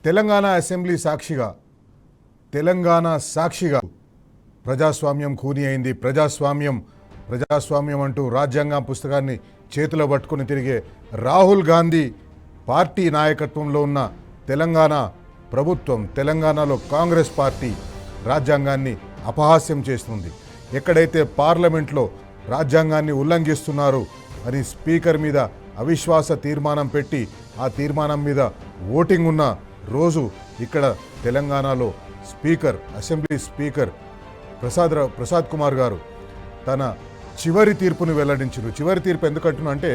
Telangana assembly సాక్షిగా తెలంగాణ సాక్షిగా ప్రజాస్వామ్యం ఖూనీ అయింది. ప్రజాస్వామ్యం అంటూ రాజ్యాంగం పుస్తకాన్ని చేతిలో పట్టుకుని తిరిగే రాహుల్ గాంధీ పార్టీ నాయకత్వంలో ఉన్న తెలంగాణ ప్రభుత్వం, తెలంగాణలో కాంగ్రెస్ పార్టీ రాజ్యాంగాన్ని అపహాస్యం చేస్తుంది. ఎక్కడైతే పార్లమెంట్లో రాజ్యాంగాన్ని ఉల్లంఘిస్తున్నారు అని స్పీకర్ మీద అవిశ్వాస తీర్మానం పెట్టి ఆ తీర్మానం మీద ఓటింగ్ ఉన్న రోజు ఇక్కడ తెలంగాణలో అసెంబ్లీ స్పీకర్ ప్రసాద్ కుమార్ గారు తన చివరి తీర్పును వెల్లడించారు. చివరి తీర్పు ఎందుకంటున్నా అంటే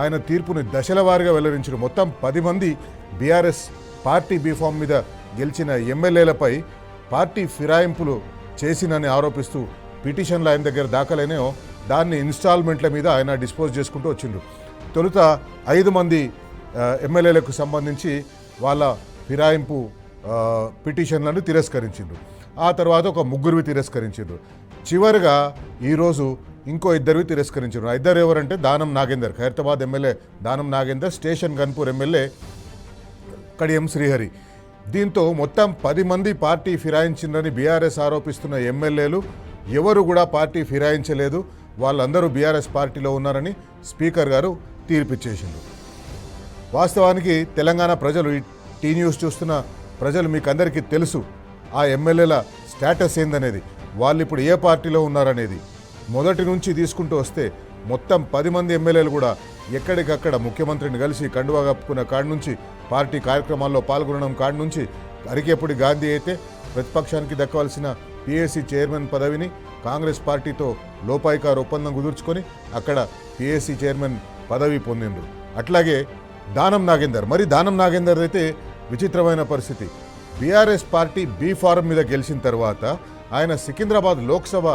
ఆయన తీర్పుని దశల వారీగా వెల్లడించారు. మొత్తం 10 మంది బీఆర్ఎస్ పార్టీ బీఫామ్ మీద గెలిచిన ఎమ్మెల్యేలపై పార్టీ ఫిరాయింపులు చేసినని ఆరోపిస్తూ పిటిషన్లు ఆయన దగ్గర దాఖలైనాయో దాన్ని ఇన్స్టాల్మెంట్ల మీద ఆయన డిస్పోజ్ చేసుకుంటూ వచ్చిండ్రు. తొలుత 5 మంది ఎమ్మెల్యేలకు సంబంధించి వాళ్ళ ఫిరాయింపు పిటిషన్లను తిరస్కరించిండ్రు. ఆ తర్వాత ఒక 3 తిరస్కరించిండ్రు. చివరిగా ఈరోజు ఇంకో 2 తిరస్కరించారు. ఆ 2 ఎవరంటే Danam Nagender, Khairatabad MLA Danam Nagender, station Ghanpur MLA Kadiyam Srihari. దీంతో మొత్తం 10 మంది పార్టీ ఫిరాయించిందని బీఆర్ఎస్ ఆరోపిస్తున్న ఎమ్మెల్యేలు ఎవరు కూడా పార్టీ ఫిరాయించలేదు, వాళ్ళందరూ బీఆర్ఎస్ పార్టీలో ఉన్నారని స్పీకర్ గారు తీర్పిచ్చేసిండ్రు. వాస్తవానికి తెలంగాణ ప్రజలు, ఈ టీ న్యూస్ చూస్తున్న ప్రజలు మీకు అందరికీ తెలుసు ఆ ఎమ్మెల్యేల స్టేటస్ ఏందనేది, వాళ్ళు ఇప్పుడు ఏ పార్టీలో ఉన్నారనేది. మొదటి నుంచి తీసుకుంటూ వస్తే మొత్తం 10 మంది ఎమ్మెల్యేలు కూడా ఎక్కడికక్కడ ముఖ్యమంత్రిని కలిసి కండువా కప్పుకున్న కాడి నుంచి, పార్టీ కార్యక్రమాల్లో పాల్గొనడం కాడి నుంచి, అరికేపుడి గాంధీ అయితే ప్రతిపక్షానికి దక్కవలసిన పిఏసీ చైర్మన్ పదవిని కాంగ్రెస్ పార్టీతో లోపాయికారు ఒప్పందం కుదుర్చుకొని అక్కడ పిఏసీ చైర్మన్ పదవి పొందిండ్రు. అట్లాగే దానం నాగేందర్ అయితే విచిత్రమైన పరిస్థితి. బీఆర్ఎస్ పార్టీ బీ ఫారం మీద గెలిచిన తర్వాత ఆయన సికింద్రాబాద్ లోక్సభ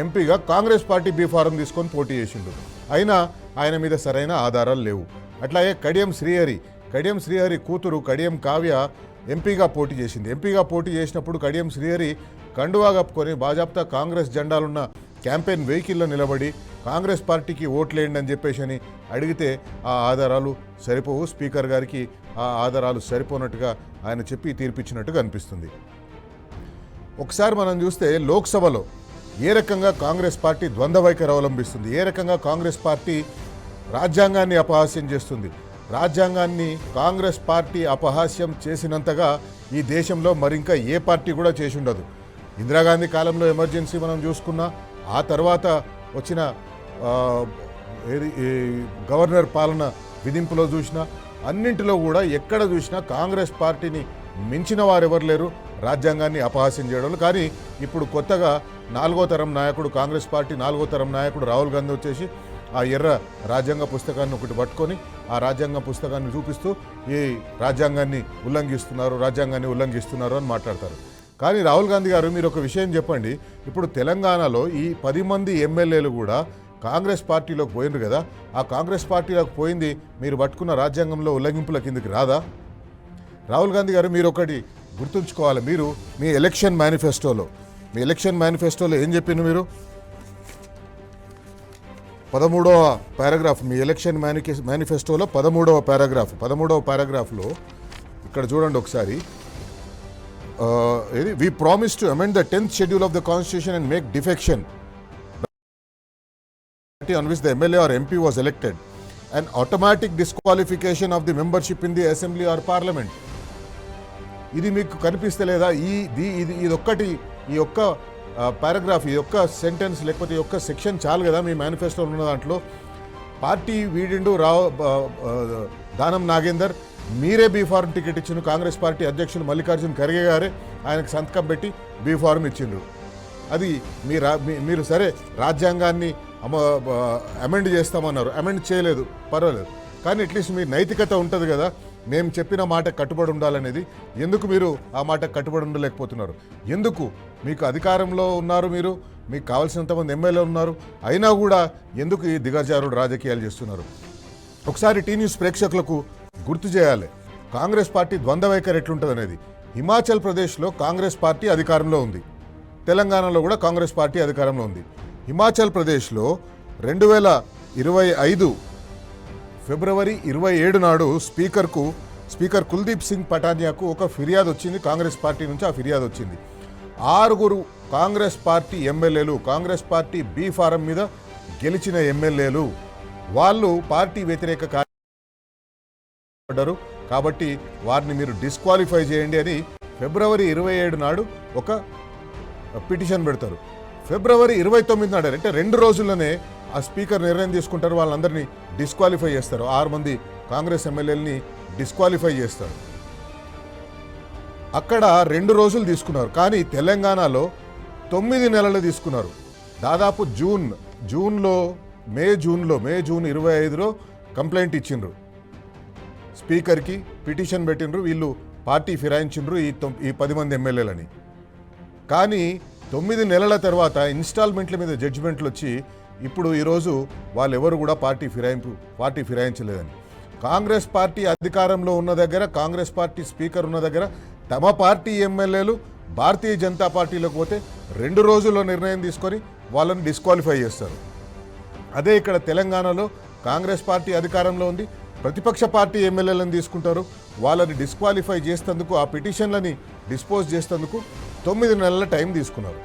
ఎంపీగా కాంగ్రెస్ పార్టీ బీ ఫారం తీసుకొని పోటీ చేసిండు. అయినా ఆయన మీద సరైన ఆధారాలు లేవు. అట్లాగే కడియం శ్రీహరి కూతురు కడియం కావ్య ఎంపీగా పోటీ చేసింది. ఎంపీగా పోటీ చేసినప్పుడు కడియం శ్రీహరి కండువా కప్పుకొని బాజాప్తా కాంగ్రెస్ జెండాలున్న క్యాంపెయిన్ వెహికల్లో నిలబడి కాంగ్రెస్ పార్టీకి ఓట్లేయండి అని చెప్పేసి అని అడిగితే ఆ ఆధారాలు సరిపోవు. స్పీకర్ గారికి ఆ ఆధారాలు సరిపోనట్టుగా ఆయన చెప్పి తీర్పిచ్చినట్టుగా అనిపిస్తుంది. ఒకసారి మనం చూస్తే లోక్సభలో ఏ రకంగా కాంగ్రెస్ పార్టీ ద్వంద్వ వైఖరి అవలంబిస్తుంది, ఏ రకంగా కాంగ్రెస్ పార్టీ రాజ్యాంగాన్ని అపహాస్యం చేస్తుంది. రాజ్యాంగాన్ని కాంగ్రెస్ పార్టీ అపహాస్యం చేసినంతగా ఈ దేశంలో మరింకా ఏ పార్టీ కూడా చేసి ఉండదు. ఇందిరాగాంధీ కాలంలో ఎమర్జెన్సీ మనం చూసుకున్నా, ఆ తర్వాత వచ్చిన గవర్నర్ పాలన విధింపులో చూసినా, అన్నింటిలో కూడా ఎక్కడ చూసినా కాంగ్రెస్ పార్టీని మించిన వారెవరు లేరు రాజ్యాంగాన్ని అపహాస్యం చేయడంలో. కానీ ఇప్పుడు కొత్తగా 4వ తరం నాయకుడు, కాంగ్రెస్ పార్టీ 4వ తరం నాయకుడు రాహుల్ గాంధీ వచ్చేసి ఆ ఎర్ర రాజ్యాంగ పుస్తకాన్ని ఒకటి పట్టుకొని ఆ రాజ్యాంగ పుస్తకాన్ని చూపిస్తూ ఈ రాజ్యాంగాన్ని ఉల్లంఘిస్తున్నారు అని మాట్లాడతారు. కానీ రాహుల్ గాంధీ గారు, మీరు ఒక విషయం చెప్పండి, ఇప్పుడు తెలంగాణలో ఈ 10 మంది ఎమ్మెల్యేలు కూడా కాంగ్రెస్ పార్టీలోకి పోయిండ్రు కదా, ఆ కాంగ్రెస్ పార్టీలోకి పోయింది మీరు పట్టుకున్న రాజ్యాంగంలో ఉల్లంఘింపుల కిందకి రాదా? రాహుల్ గాంధీ గారు, మీరు ఒకటి గుర్తుంచుకోవాలి. మీరు మీ ఎలక్షన్ మేనిఫెస్టోలో ఏం చెప్పిండ్రు? మీరు 13వ పారాగ్రాఫ్, మీ ఎలక్షన్ మేనిఫెస్టోలో 13వ పారాగ్రాఫ్లో ఇక్కడ చూడండి ఒకసారి. We promise to amend the 10th schedule of the Constitution and make defection on which the MLA or MP was elected an automatic disqualification of the membership in the Assembly or Parliament. ఇది మీకు కనిపిస్తలేదా? ఈ ఒక్క paragraph, ఈ ఒక్క sentence లేకపోతే ఈ ఒక్క section చాలు కదా మీ మేనిఫెస్టోలో ఉన్న దాంట్లో. పార్టీ వీడిండు దానం నాగేందర్, మీరే బీ ఫారం టికెట్ ఇచ్చిండ్రు. కాంగ్రెస్ పార్టీ అధ్యక్షులు మల్లికార్జున్ ఖర్గే గారే ఆయనకు సంతకం పెట్టి బీ ఫారం ఇచ్చిండ్రు. అది మీరు సరే రాజ్యాంగాన్ని అమెండ్ చేస్తామన్నారు, అమెండ్ చేయలేదు, పర్వాలేదు, కానీ అట్లీస్ట్ మీ నైతికత ఉంటుంది కదా, మేము చెప్పిన మాట కట్టుబడి ఉండాలనేది. ఎందుకు మీరు ఆ మాట కట్టుబడి ఉండలేకపోతున్నారు? ఎందుకు? మీకు అధికారంలో ఉన్నారు, మీకు కావాల్సినంతమంది ఎమ్మెల్యేలు ఉన్నారు, అయినా కూడా ఎందుకు ఈ దిగజారుడు రాజకీయాలు చేస్తున్నారు? ఒకసారి టీ న్యూస్ ప్రేక్షకులకు గుర్తు చేయాలి కాంగ్రెస్ పార్టీ ద్వంద్వ వైఖరి ఎట్లుంటుంది అనేది. హిమాచల్ ప్రదేశ్లో కాంగ్రెస్ పార్టీ అధికారంలో ఉంది, తెలంగాణలో కూడా కాంగ్రెస్ పార్టీ అధికారంలో ఉంది. హిమాచల్ ప్రదేశ్లో 2025 ఫిబ్రవరి 27 నాడు స్పీకర్కు స్పీకర్ కుల్దీప్ సింగ్ పటానియాకు ఒక ఫిర్యాదు వచ్చింది కాంగ్రెస్ పార్టీ నుంచి. ఆ ఫిర్యాదు వచ్చింది 6 కాంగ్రెస్ పార్టీ ఎమ్మెల్యేలు, కాంగ్రెస్ పార్టీ బి ఫారం మీద గెలిచిన ఎమ్మెల్యేలు వాళ్ళు పార్టీ వ్యతిరేక కార్యక్రమాలు కాబట్టి వారిని మీరు డిస్క్వాలిఫై చేయండి అని ఫిబ్రవరి 27 నాడు ఒక పిటిషన్ పెడతారు. ఫిబ్రవరి 29 నాడు అంటే 2 రోజుల్లోనే ఆ స్పీకర్ నిర్ణయం తీసుకుంటారు, వాళ్ళందరినీ డిస్క్వాలిఫై చేస్తారు. 6 మంది కాంగ్రెస్ ఎమ్మెల్యేలని డిస్క్వాలిఫై చేస్తారు. అక్కడ 2 రోజులు తీసుకున్నారు, కానీ తెలంగాణలో 9 నెలలు తీసుకున్నారు. దాదాపు మే జూన్ 25లో కంప్లైంట్ ఇచ్చిండ్రు, స్పీకర్కి పిటిషన్ పెట్టిండ్రు, వీళ్ళు పార్టీ ఫిరాయించిండ్రు ఈ 10 మంది ఎమ్మెల్యేలని. కానీ 9 నెలల తర్వాత ఇన్స్టాల్మెంట్ల మీద జడ్జిమెంట్లు వచ్చి ఇప్పుడు ఈరోజు వాళ్ళెవరు కూడా పార్టీ ఫిరాయించలేదని. కాంగ్రెస్ పార్టీ అధికారంలో ఉన్న దగ్గర, కాంగ్రెస్ పార్టీ స్పీకర్ ఉన్న దగ్గర తమ పార్టీ ఎమ్మెల్యేలు భారతీయ జనతా పార్టీలోకి పోతే 2 రోజుల్లో నిర్ణయం తీసుకొని వాళ్ళని డిస్క్వాలిఫై చేస్తారు. అదే ఇక్కడ తెలంగాణలో కాంగ్రెస్ పార్టీ అధికారంలో ఉంది, ప్రతిపక్ష పార్టీ ఎమ్మెల్యేలను తీసుకుంటారు, వాళ్ళని డిస్క్వాలిఫై చేసేందుకు, ఆ పిటిషన్లని డిస్పోజ్ చేసేందుకు 9 నెలల టైం తీసుకున్నారు.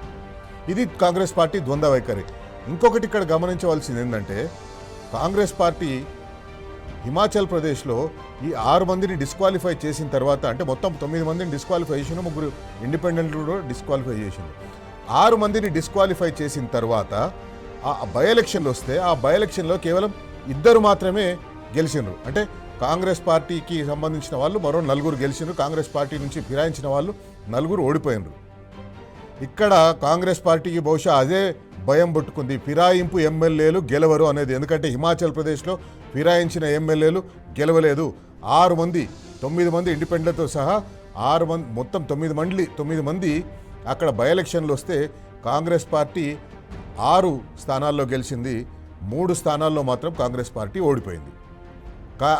ఇది కాంగ్రెస్ పార్టీ ద్వంద్వ వైఖరి. ఇంకొకటి ఇక్కడ గమనించవలసింది ఏంటంటే, కాంగ్రెస్ పార్టీ హిమాచల్ ప్రదేశ్లో ఈ 6 మందిని డిస్క్వాలిఫై చేసిన తర్వాత, అంటే మొత్తం 9 మందిని డిస్క్వాలిఫై చేసిన, 3 ఇండిపెండెంట్ కూడా డిస్క్వాలిఫై చేసింది. 6 మందిని డిస్క్వాలిఫై చేసిన తర్వాత ఆ బై ఎలక్షన్లు వస్తే ఆ బై ఎలక్షన్లో కేవలం 2 మాత్రమే గెలిచిండ్రు. అంటే కాంగ్రెస్ పార్టీకి సంబంధించిన వాళ్ళు మరో 4 గెలిచిండ్రు, కాంగ్రెస్ పార్టీ నుంచి ఫిరాయించిన వాళ్ళు 4 ఓడిపోయినరు. ఇక్కడ కాంగ్రెస్ పార్టీకి బహుశా అదే భయం పట్టుకుంది, ఫిరాయింపు ఎమ్మెల్యేలు గెలవరు అనేది. ఎందుకంటే హిమాచల్ ప్రదేశ్లో ఫిరాయించిన ఎమ్మెల్యేలు గెలవలేదు. 6 మంది, 9 మంది ఇండిపెండెంట్తో సహా 6 మంది, మొత్తం 9 మంది అక్కడ బై ఎలక్షన్లు వస్తే కాంగ్రెస్ పార్టీ 6 స్థానాల్లో గెలిచింది, 3 స్థానాల్లో మాత్రం కాంగ్రెస్ పార్టీ ఓడిపోయింది.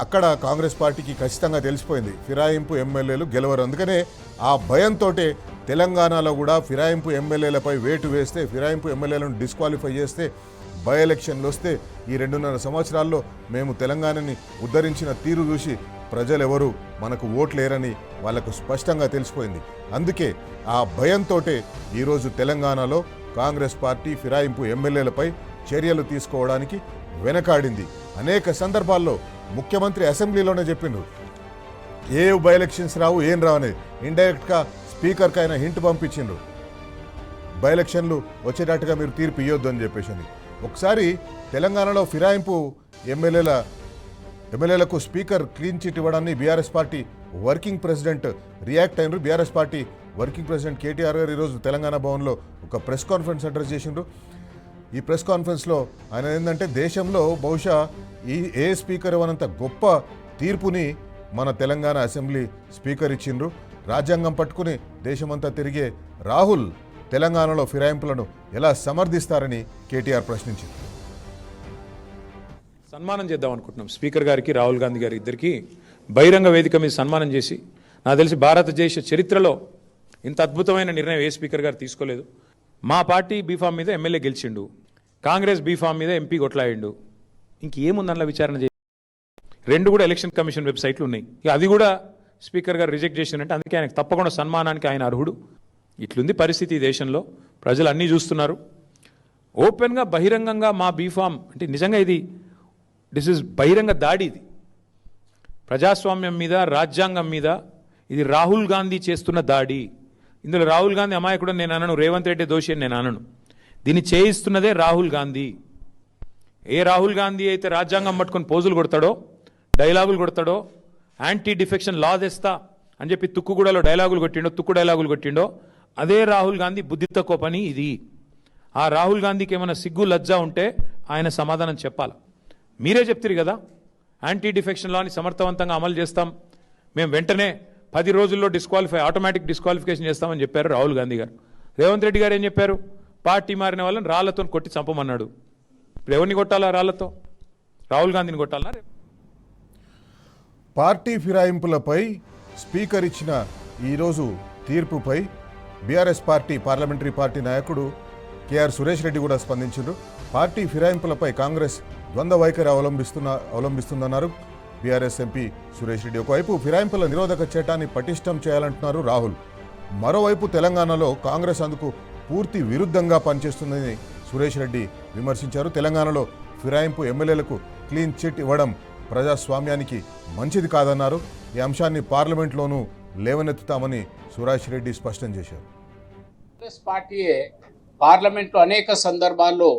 అక్కడ కాంగ్రెస్ పార్టీకి ఖచ్చితంగా తెలిసిపోయింది ఫిరాయింపు ఎమ్మెల్యేలు గెలవరు. అందుకనే ఆ భయంతో తెలంగాణలో కూడా ఫిరాయింపు ఎమ్మెల్యేలపై వేటు వేస్తే, ఫిరాయింపు ఎమ్మెల్యేలను డిస్క్వాలిఫై చేస్తే, బై ఎలక్షన్లు వస్తే ఈ 2.5 సంవత్సరాల్లో మేము తెలంగాణని ఉద్ధరించిన తీరు చూసి ప్రజలు ఎవరు మనకు ఓట్లేరని వాళ్ళకు స్పష్టంగా తెలిసిపోయింది. అందుకే ఆ భయంతో ఈరోజు తెలంగాణలో కాంగ్రెస్ పార్టీ ఫిరాయింపు ఎమ్మెల్యేలపై చర్యలు తీసుకోవడానికి వెనకాడింది. అనేక సందర్భాల్లో ముఖ్యమంత్రి అసెంబ్లీలోనే చెప్పిండ్రు, ఏ బై ఎలక్షన్స్ రావు, ఏం రావనేది. ఇండైరెక్ట్గా స్పీకర్కి ఆయన హింట్ పంపించిండ్రు, బై ఎలక్షన్లు వచ్చేటట్టుగా మీరు తీర్పు ఇవ్వద్దు అని చెప్పేసి. ఒకసారి తెలంగాణలో ఫిరాయింపు ఎమ్మెల్యేలకు స్పీకర్ క్లీన్ చిట్ ఇవ్వడాన్ని BRS party working president react అయినరు. BRS party working president KTR గారు ఈరోజు తెలంగాణ భవన్లో ఒక ప్రెస్ కాన్ఫరెన్స్ అడ్రస్ చేసిండ్రు. ఈ ప్రెస్ కాన్ఫరెన్స్లో ఆయన ఏంటంటే, దేశంలో బహుశా ఏ స్పీకర్ ఇవ్వనంత గొప్ప తీర్పుని మన తెలంగాణ అసెంబ్లీ స్పీకర్ ఇచ్చిండ్రు. రాజ్యాంగం పట్టుకుని దేశమంతా తిరిగే రాహుల్ తెలంగాణలో ఫిరాయింపులను ఎలా సమర్థిస్తారని కేటీఆర్ ప్రశ్నించింది. సన్మానం చేద్దాం అనుకుంటున్నాం స్పీకర్ గారికి, రాహుల్ గాంధీ గారి ఇద్దరికి బహిరంగ వేదిక మీద సన్మానం చేసి. నాకు తెలిసి భారతదేశ చరిత్రలో ఇంత అద్భుతమైన నిర్ణయం ఏ స్పీకర్ గారు తీసుకోలేదు. మా పార్టీ బీఫామ్ మీద ఎమ్మెల్యే గెలిచిండు, కాంగ్రెస్ బీఫామ్ మీద ఎంపీ కొట్లాయిండు, ఇంకేముందన్న విచారణ చేసి 2 కూడా ఎలక్షన్ కమిషన్ వెబ్సైట్లు ఉన్నాయి. ఇక అది కూడా స్పీకర్ గారు రిజెక్ట్ చేసినంటే అందుకే ఆయనకు తప్పకుండా సన్మానానికి ఆయన అర్హుడు. ఇట్లుంది పరిస్థితి ఈ దేశంలో, ప్రజలు అన్నీ చూస్తున్నారు. ఓపెన్గా బహిరంగంగా మా బీఫామ్ అంటే నిజంగా దిస్ ఇస్ బహిరంగ దాడి. ఇది ప్రజాస్వామ్యం మీద, రాజ్యాంగం మీద ఇది రాహుల్ గాంధీ చేస్తున్న దాడి. ఇందులో రాహుల్ గాంధీ అమాయకుడు నేను అనను, రేవంత్ రెడ్డి దోషి అని నేను అనను. దీన్ని చేయిస్తున్నదే రాహుల్ గాంధీ. ఏ రాహుల్ గాంధీ అయితే రాజ్యాంగం పట్టుకొని పోజులు కొడతాడో, డైలాగులు కొడతాడో, యాంటీ డిఫెక్షన్ లా తెస్తా అని చెప్పి తుక్కుగూడలో తుక్కు డైలాగులు కొట్టిండో అదే రాహుల్ గాంధీ బుద్ధి తక్కువ పని ఇది. ఆ రాహుల్ గాంధీకి ఏమైనా సిగ్గు లజ్జా ఉంటే ఆయన సమాధానం చెప్పాలి. మీరే చెప్తారు కదా, యాంటీ డిఫెక్షన్ లాని సమర్థవంతంగా అమలు చేస్తాం, మేము వెంటనే 10 రోజుల్లో ఆటోమేటిక్ డిస్క్వాలిఫికేషన్ చేస్తామని చెప్పారు రాహుల్ గాంధీ గారు. రేవంత్ రెడ్డి గారు ఏం చెప్పారు, పార్టీ మారిన వాళ్ళని రాళ్లతో కొట్టి చంపమన్నాడు. ఇప్పుడు ఎవరిని కొట్టాలా రాళ్లతో? రాహుల్ గాంధీని కొట్టాలా? పార్టీ ఫిరాయింపులపై స్పీకర్ ఇచ్చిన ఈరోజు తీర్పుపై బీఆర్ఎస్ పార్టీ పార్లమెంటరీ పార్టీ నాయకుడు కేఆర్ సురేష్ రెడ్డి కూడా స్పందించారు. పార్టీ ఫిరాయింపులపై కాంగ్రెస్ ద్వంద్వ వైఖరి అవలంబిస్తుందన్నారు. BRS MP Suresh Reddy. ఒకవైపు ఫిరాయింపుల నిరోధక చట్టాన్ని పటిష్టం చేయాలంటున్నారు రాహుల్. మరోవైపు తెలంగాణలో కాంగ్రెస్ అందుకు పూర్తి విరుద్ధంగా పనిచేస్తుందని సురేష్ రెడ్డి విమర్శించారు. తెలంగాణలో ఫిరాయింపు ఎమ్మెల్యేలకు క్లీన్ చిట్ ఇవ్వడం ప్రజాస్వామ్యానికి మంచిది కాదన్నారు. ఈ అంశాన్ని పార్లమెంట్లోనూ లేవనెత్తుతామని సురేష్ రెడ్డి స్పష్టం చేశారు. కాంగ్రెస్ పార్టీయే పార్లమెంట్లో అనేక సందర్భాల్లో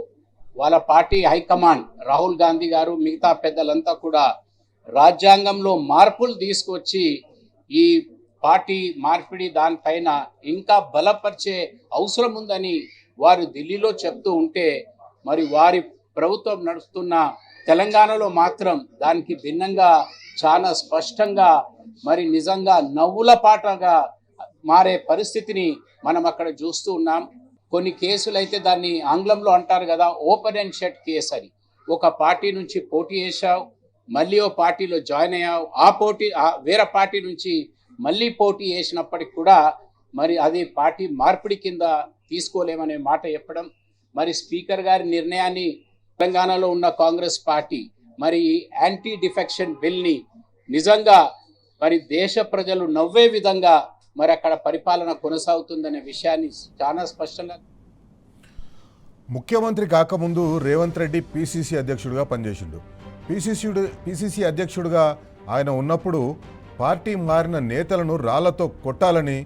వాళ్ళ పార్టీ హైకమాండ్ రాహుల్ గాంధీ గారు మిగతా పెద్దలంతా కూడా రాజ్యాంగంలో మార్పులు తీసుకొచ్చి ఈ పార్టీ మార్పిడి దానిపైన ఇంకా బలపరిచే అవసరం ఉందని వారు ఢిల్లీలో చెప్తూ ఉంటే, మరి వారి ప్రభుత్వం నడుస్తున్న తెలంగాణలో మాత్రం దానికి భిన్నంగా చాలా స్పష్టంగా మరి నిజంగా నవ్వుల పాటగా మారే పరిస్థితిని మనం అక్కడ చూస్తూ ఉన్నాం. కొన్ని కేసులు అయితే దాన్ని ఆంగ్లంలో అంటారు కదా, ఓపెన్ అండ్ షట్ కేసు అని. ఒక పార్టీ నుంచి పోటీ చేశావు, మళ్ళీ ఓ పార్టీలో జాయిన్ అయ్యావు, వేరే పార్టీ నుంచి మళ్ళీ పోటీ చేసినప్పటికి కూడా మరి అది పార్టీ మార్పిడి కింద తీసుకోలేమనే మాట చెప్పడం, మరి స్పీకర్ గారి నిర్ణయాన్ని తెలంగాణలో ఉన్న కాంగ్రెస్ పార్టీ మరి యాంటీ డిఫెక్షన్ బిల్ని నిజంగా మరి దేశ ప్రజలు నవ్వే విధంగా మరి అక్కడ పరిపాలన కొనసాగుతుందనే విషయాన్ని చాలా స్పష్టంగా. ముఖ్యమంత్రి కాకముందు రేవంత్ రెడ్డి పిసిసి అధ్యక్షుడిగా పనిచేసిండు. పిసిసి అధ్యక్షుడిగా ఆయన ఉన్నప్పుడు పార్టీ మారిన నేతలను రాళ్లతో కొట్టాలని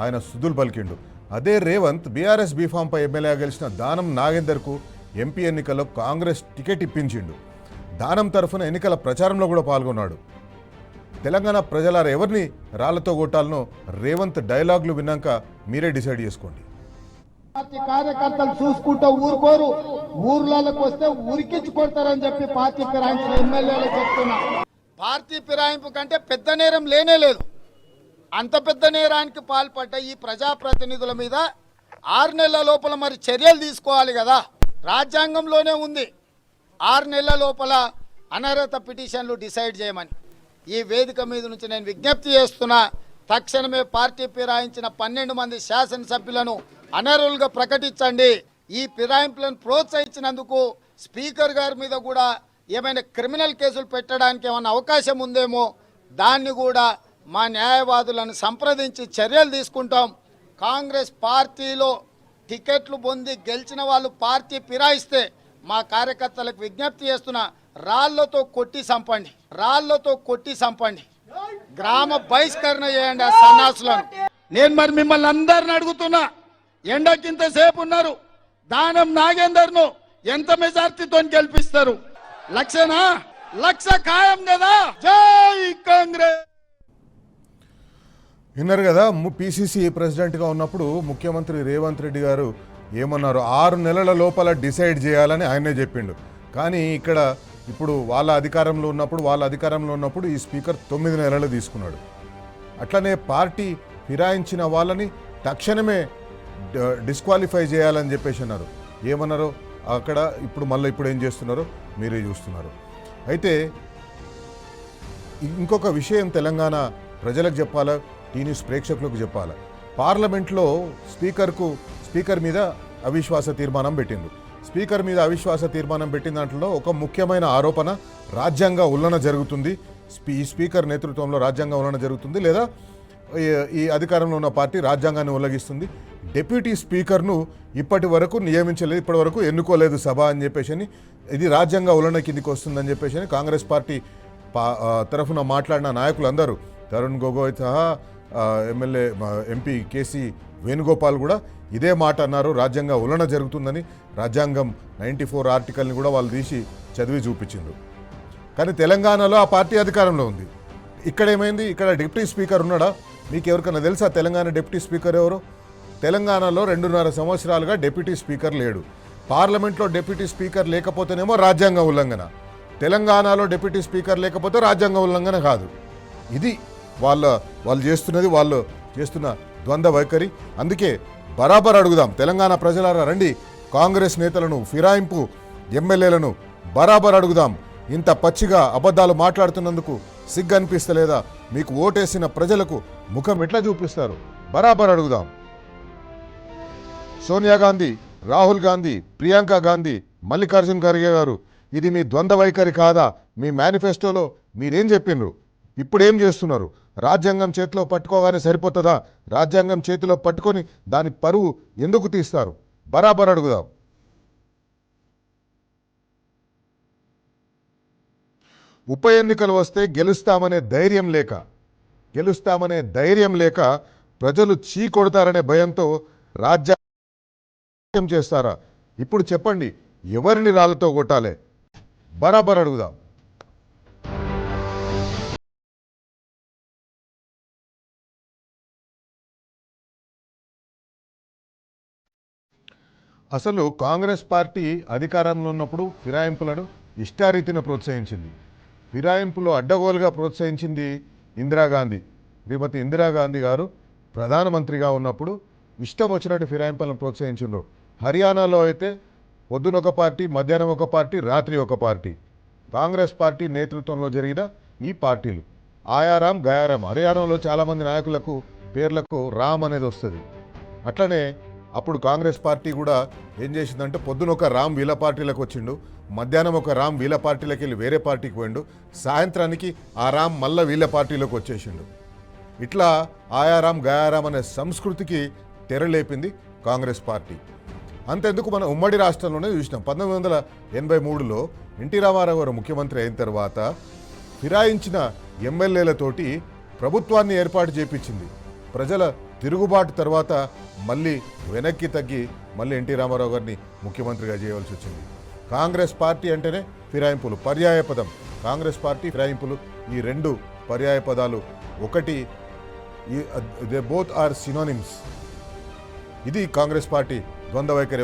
ఆయన సుదులు పలికిండు. అదే రేవంత్ బీఆర్ఎస్ బీఫామ్పై ఎమ్మెల్యేగా గెలిచిన దానం నాగేందర్కు ఎంపీ ఎన్నికల్లో కాంగ్రెస్ టికెట్ ఇప్పించిండు. దానం తరఫున ఎన్నికల ప్రచారంలో కూడా పాల్గొన్నాడు. తెలంగాణ ప్రజలారా ఎవరిని రాళ్లతో కొట్టాలనో రేవంత్ డైలాగులు విన్నాక మీరే డిసైడ్ చేసుకోండి. పార్టీ కార్యకర్తలు చూసుకుంటూ ఊరుకోరు, ఊర్లలోకి వస్తే ఉరికించుకుంటారని చెప్పి పార్టీ ఫిరాయించిన ఎమ్మెల్యేలు చెప్తున్నా. పార్టీ ఫిరాయింపు కంటే పెద్ద నేరం లేనే లేదు. అంత పెద్ద నేరానికి పాల్పడ్డ ఈ ప్రజాప్రతినిధుల మీద 6 నెలల లోపల మరి చర్యలు తీసుకోవాలి కదా. రాజ్యాంగంలోనే ఉంది 6 నెలల లోపల అనర్హత పిటిషన్లు డిసైడ్ చేయమని. ఈ వేదిక మీద నుంచి నేను విజ్ఞప్తి చేస్తున్నా, తక్షణమే పార్టీ ఫిరాయించిన 12 మంది శాసనసభ్యులను అనర్హులుగా ప్రకటించండి. ఈ ఫిరాయింపులను ప్రోత్సహించినందుకు స్పీకర్ గారి మీద కూడా ఏమైనా క్రిమినల్ కేసులు పెట్టడానికి ఏమైనా అవకాశం ఉందేమో, దాన్ని కూడా మా న్యాయవాదులను సంప్రదించి చర్యలు తీసుకుంటాం. కాంగ్రెస్ పార్టీలో టికెట్లు పొంది గెలిచిన వాళ్ళు పార్టీ ఫిరాయిస్తే మా కార్యకర్తలకు విజ్ఞప్తి చేస్తున్నా, రాళ్లతో కొట్టి చంపండి, రాళ్లతో కొట్టి చంపండి, గ్రామ బహిష్కరణ చేయండి ఆ సన్నాసులను. నేను మరి మిమ్మల్ని అందరిని అడుగుతున్నా, ఎండకింతసేపు ఉన్నారు, దానం నాగేందర్ను ఎంత మెజార్టీతో గెలిపిస్తారు? 1,00,000నా? 1,00,000 ఖాయం కదా. జై కాంగ్రెస్. విన్నారు కదా, పిసిసి ప్రెసిడెంట్గా ఉన్నప్పుడు ముఖ్యమంత్రి రేవంత్ రెడ్డి గారు ఏమన్నారు, 6 నెలల లోపల డిసైడ్ చేయాలని ఆయనే చెప్పిండు. కానీ ఇక్కడ ఇప్పుడు వాళ్ళ అధికారంలో ఉన్నప్పుడు ఈ స్పీకర్ 9 నెలలు తీసుకున్నాడు. అట్లనే పార్టీ ఫిరాయించిన వాళ్ళని తక్షణమే డిస్క్వాలిఫై చేయాలని చెప్పేసి అన్నారు. ఏమన్నారో అక్కడ ఇప్పుడు ఏం చేస్తున్నారో మీరే చూస్తున్నారు. అయితే ఇంకొక విషయం తెలంగాణ ప్రజలకు చెప్పాలా, టీ న్యూస్ ప్రేక్షకులకు చెప్పాలా. పార్లమెంట్లో స్పీకర్ మీద అవిశ్వాస తీర్మానం పెట్టింది. స్పీకర్ మీద అవిశ్వాస తీర్మానం పెట్టిన దాంట్లో ఒక ముఖ్యమైన ఆరోపణ, రాజ్యాంగ ఉల్లంఘన జరుగుతుంది, ఈ స్పీకర్ నేతృత్వంలో రాజ్యాంగ ఉల్లంఘన జరుగుతుంది, లేదా ఈ అధికారంలో ఉన్న పార్టీ రాజ్యాంగాన్ని ఉల్లంఘిస్తుంది, డిప్యూటీ స్పీకర్ను ఇప్పటి వరకు నియమించలేదు, ఇప్పటి వరకు ఎన్నుకోలేదు సభ అని చెప్పేసి, ఇది రాజ్యాంగ ఉల్లంఘన కిందికి వస్తుందని చెప్పేసి కాంగ్రెస్ పార్టీ తరఫున మాట్లాడిన నాయకులందరూ, తరుణ్ గొగోయ్ సహా ఎంపీ కేసీ వేణుగోపాల్ కూడా ఇదే మాట అన్నారు. రాజ్యాంగ ఉల్లంఘన జరుగుతుందని రాజ్యాంగం 94 ఆర్టికల్ని కూడా వాళ్ళు తీసి చదివి చూపించిండ్రు. కానీ తెలంగాణలో ఆ పార్టీ అధికారంలో ఉంది. ఇక్కడ ఏమైంది, ఇక్కడ డిప్యూటీ స్పీకర్ ఉన్నాడా? మీకు ఎవరికైనా తెలుసా తెలంగాణ డిప్యూటీ స్పీకర్ ఎవరు? తెలంగాణలో 2.5 సంవత్సరాలుగా డిప్యూటీ స్పీకర్ లేడు. పార్లమెంట్లో డిప్యూటీ స్పీకర్ లేకపోతేనేమో రాజ్యాంగ ఉల్లంఘన, తెలంగాణలో డిప్యూటీ స్పీకర్ లేకపోతే రాజ్యాంగ ఉల్లంఘన కాదు. ఇది వాళ్ళు చేస్తున్న ద్వంద్వ వైఖరి. అందుకే బరాబర్ అడుగుదాం, తెలంగాణ ప్రజలారా రండి, కాంగ్రెస్ నేతలను, ఫిరాయింపు ఎమ్మెల్యేలను బరాబర్ అడుగుదాం. ఇంత పచ్చిగా అబద్ధాలు మాట్లాడుతున్నందుకు సిగ్గు అనిపిస్తలేదా? మీకు ఓటేసిన ప్రజలకు ముఖం ఎట్లా చూపిస్తారు? బరాబర్ అడుగుదాం. సోనియా గాంధీ, రాహుల్ గాంధీ, ప్రియాంక గాంధీ, మల్లికార్జున్ ఖర్గే గారు, ఇది మీ ద్వంద్వ వైఖరి కాదా? మీ మేనిఫెస్టోలో మీరేం చెప్పిండ్రు, ఇప్పుడేం చేస్తున్నారు? రాజ్యాంగం చేతిలో పట్టుకోగానే సరిపోతుందా? రాజ్యాంగం చేతిలో పట్టుకొని దాని పరువు ఎందుకు తీస్తారు? బరాబర్ అడుగుదాం. ఉప ఎన్నికలు వస్తే గెలుస్తామనే ధైర్యం లేక ప్రజలు చీకొడతారనే భయంతో రాజ్యాంగం చేస్తారా? ఇప్పుడు చెప్పండి, ఎవరిని రాళ్ళతో కొట్టాలి? బరాబర్ అడుగుదాం. అసలు కాంగ్రెస్ పార్టీ అధికారంలో ఉన్నప్పుడు ఫిరాయింపులను ఇష్టారీతిన ప్రోత్సహించింది. ఫిరాయింపులో అడ్డగోలుగా ప్రోత్సహించింది ఇందిరాగాంధీ. శ్రీమతి ఇందిరాగాంధీ గారు ప్రధానమంత్రిగా ఉన్నప్పుడు ఇష్టం వచ్చినట్టు ఫిరాయింపులను ప్రోత్సహించారు. హర్యానాలో అయితే పొద్దున ఒక పార్టీ, మధ్యాహ్నం ఒక పార్టీ, రాత్రి ఒక పార్టీ. కాంగ్రెస్ పార్టీ నేతృత్వంలో జరిగిన ఈ పార్టీలు ఆయారాం గయారాం. హర్యానాలో చాలామంది నాయకులకు పేర్లకు రామ్ అనేది వస్తుంది. అట్లనే అప్పుడు కాంగ్రెస్ పార్టీ కూడా ఏం చేసిందంటే పొద్దున ఒక రామ్ వీళ్ళ పార్టీలకు వచ్చిండు, మధ్యాహ్నం ఒక రామ్ వీళ్ళ పార్టీలకు వెళ్ళి వేరే పార్టీకి పోయిండు, సాయంత్రానికి ఆ రామ్ మళ్ళీ వీళ్ళ పార్టీలోకి వచ్చేసిండు. ఇట్లా ఆయారాం గయారాం అనే సంస్కృతికి తెరలేపింది కాంగ్రెస్ పార్టీ. అంతెందుకు మన ఉమ్మడి రాష్ట్రంలోనే చూసినాం. 1983లో ఎన్టీ రామారావు గారు ముఖ్యమంత్రి అయిన తర్వాత ఫిరాయించిన ఎమ్మెల్యేలతోటి ప్రభుత్వాన్ని ఏర్పాటు చేపించింది. ప్రజల తిరుగుబాటు తర్వాత మళ్ళీ వెనక్కి తగ్గి మళ్ళీ ఎన్టీ రామారావు గారిని ముఖ్యమంత్రిగా చేయవలసి వచ్చింది. కాంగ్రెస్ పార్టీ అంటేనే ఫిరాయింపులు పర్యాయపదం. కాంగ్రెస్ పార్టీ ఫిరాయింపులు ఈ రెండు పర్యాయ పదాలు ఒకటి, దే బోత్ ఆర్ సినోనిమ్స్. ఇది కాంగ్రెస్ పార్టీ ద్వంద్వ వైఖరి.